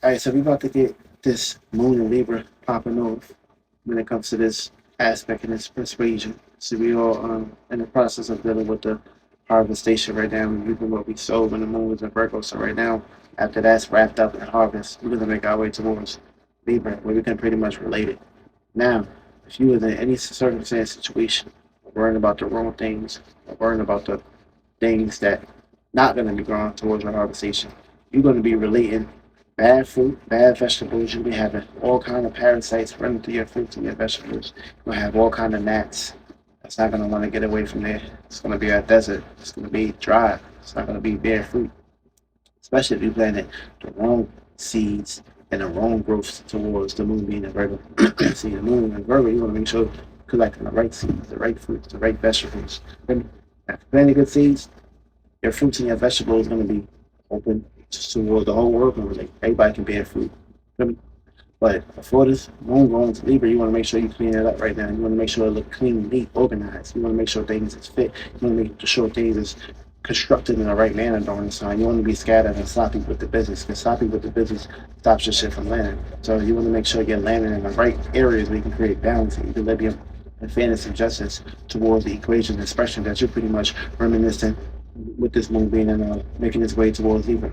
All right, so we about to get this moon and Libra popping off when it comes to this aspect and this persuasion. So we all in the process of dealing with the harvestation right now. We're reaping what we sowed when the moon was in Virgo. So right now, after that's wrapped up in harvest, we're gonna make our way towards Libra, where we can pretty much relate it. Now, if you was in any circumstance situation, worrying about the wrong things, or worrying about the things that not gonna be growing towards your harvestation, you're gonna be relating bad fruit, bad vegetables. You'll be having all kind of parasites running through your fruits and your vegetables. You'll have all kind of gnats. That's not gonna want to get away from there. It's gonna be a desert. It's gonna be dry. It's not gonna be bare fruit, especially if you planted the wrong seeds and the wrong growths towards the moon being in Virgo. See, the moon in Virgo, you want to make sure you're collecting the right seeds, the right fruits, the right vegetables. Then, after planting good seeds, your fruits and your vegetables is going to be open just towards the whole world. And like everybody can bear fruit. But before this moon going to Libra, you want to make sure you clean it up right now. You want to make sure it look clean, neat, organized. You want to make sure things is fit. You want to make sure things is constructed in the right manner during this time. You want to be scattered and sloppy with the business. Because sloppy with the business stops your shit from landing. So you want to make sure you're landing in the right areas where you can create balance and equilibrium and fairness and justice towards the equation and expression that you're pretty much reminiscing with this moon being in making its way towards Libra.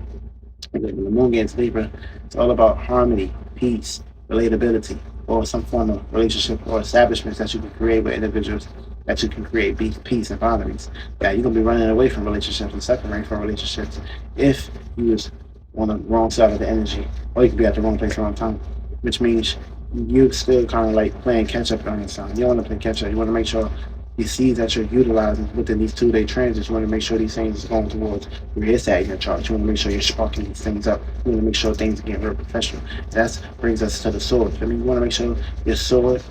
When the moon gets Libra, it's all about harmony, peace, relatability, or some form of relationship or establishments that you can create with individuals that you can create peace and boundaries. Yeah, you're gonna be running away from relationships and separating from relationships if you was on the wrong side of the energy, or you could be at the wrong place at the wrong time, which means you still kind of like playing catch up on this time. You don't want to play catch up. You want to make sure these seeds that you're utilizing within these 2 day transits, you want to make sure these things are going towards where it's at in your chart. You want to make sure you're sparking these things up. You want to make sure things are getting real professional. That brings us to the sword. I mean, you want to make sure your sword,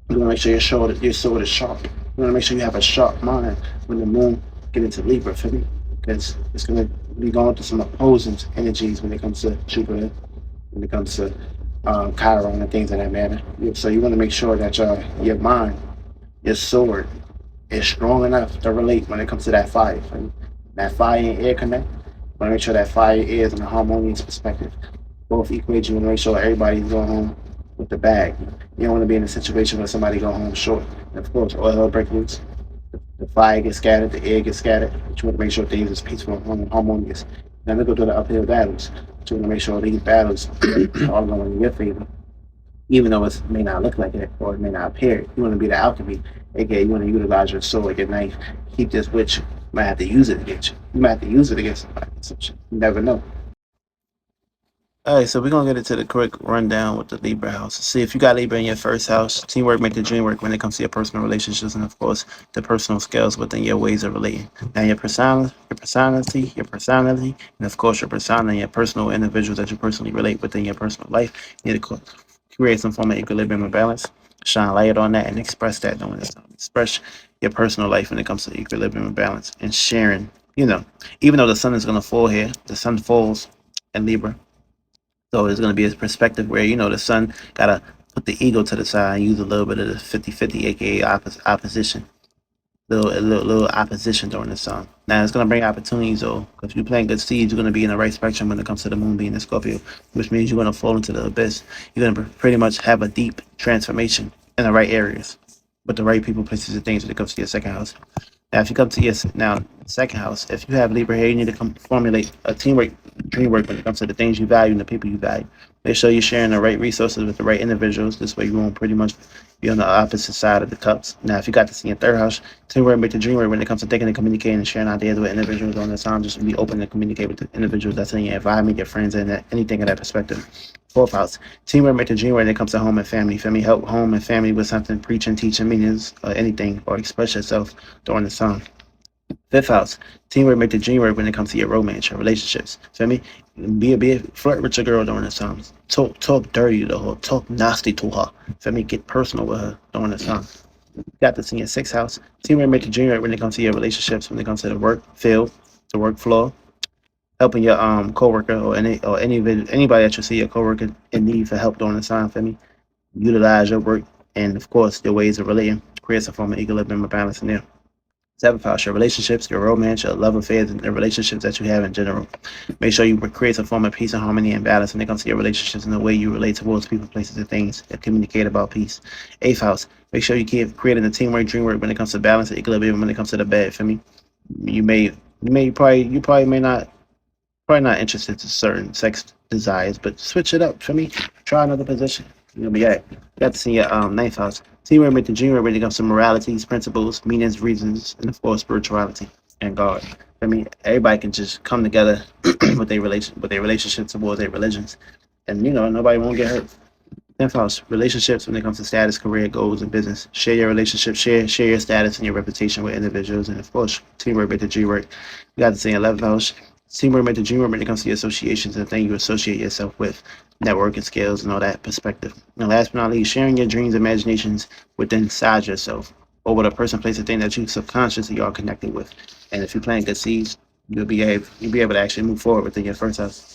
you want to make sure your sword is sharp. You want to make sure you have a sharp mind when the moon get into Libra, for me, because it's going to be going through some opposing energies when it comes to Jupiter, when it comes to Chiron and things of that matter. So you want to make sure that your mind, your sword, is strong enough to relate when it comes to that fire. And that fire and air connect. You want to make sure that fire is in a harmonious perspective. Both equate. You want to make sure everybody's going home with the bag. You don't want to be in a situation where somebody go home short. And of course, all hell break loose. The fire gets scattered, the air gets scattered. But you want to make sure things is peaceful and harmonious. Now we go through the uphill battles. But you want to make sure these battles are going in your favor, even though it may not look like it or it may not appear. You want to be the alchemy, aka you want to utilize your sword, your knife, keep this with you. You might have to use it against you. You might have to use it against somebody. Some shit. You never know. All right, so we're gonna get into the quick rundown with the Libra house. See if you got Libra in your first house. Teamwork make the dream work when it comes to your personal relationships and of course the personal skills within your ways of relating. Now your personality, and of course your persona and your personal individuals that you personally relate within your personal life. You need to create some form of equilibrium and balance. Shine light on that and express that during this time. Express your personal life when it comes to equilibrium and balance and sharing. Even though the sun is gonna fall here, the sun falls in Libra, so it's going to be a perspective where, the sun got to put the ego to the side and use a little bit of the 50-50, aka opposition. Little opposition during the sun. Now, it's going to bring opportunities, though, because if you're planting good seeds, you're going to be in the right spectrum when it comes to the moon being in Scorpio, which means you're going to fall into the abyss. You're going to pretty much have a deep transformation in the right areas with the right people, places, and things when it comes to your second house. Now, if you come to your second house, if you have Libra here, you need to formulate a teamwork, dream work when it comes to the things you value and the people you value. Make sure you're sharing the right resources with the right individuals. This way, you won't pretty much be on the opposite side of the cups. Now, if you got this in your third house, teamwork make the dream work when it comes to thinking and communicating and sharing ideas with individuals on this time. Just be open to communicate with the individuals that's in your environment, your friends, and anything of that perspective. Fourth house, teamwork make the dream work when it comes to home and family. Family help home and family with something, preaching, teaching, meanings, or anything, or express yourself during the song. Fifth house, teamwork make the dream work when it comes to your romance, your relationships. Feel me? Be a flirt with your girl during this time. Talk dirty to her. Talk nasty to her. Feel me? Get personal with her during this time. Got this in your sixth house. Teamwork make the dream work when it comes to your relationships, when it comes to the work field, the work floor, helping your coworker or anybody that you see your coworker in need for help during this time. Feel me? Utilize your work and of course your ways of relating. Create some form of equilibrium and balance in there. Seventh house, your relationships, your romance, your love affairs, and the relationships that you have in general. Make sure you create a form of peace and harmony and balance when it comes to your relationships and the way you relate towards people, places, and things that communicate about peace. Eighth house, make sure you keep creating the teamwork, dream work when it comes to balance and equilibrium when it comes to the bed. For me, you probably not interested in certain sex desires, but switch it up for me. Try another position. You'll be at. Got to see your ninth house. Teamwork with the dreamer when it comes to moralities, principles, meanings, reasons, and of course spirituality and God. I mean, everybody can just come together with their relationships towards their religions, and nobody won't get hurt. 10th house, relationships when it comes to status, career, goals, and business. Share your relationship, share your status and your reputation with individuals, and of course, teamwork with the G work. You got to say 11th house, teamwork with the G work when it comes to your associations and the thing you associate yourself with, networking skills and all that perspective. And last but not least, sharing your dreams, imaginations within inside yourself, or with a person, place, or thing that you subconsciously are connected with. And if you're planting good seeds, you'll be able to actually move forward within your first house.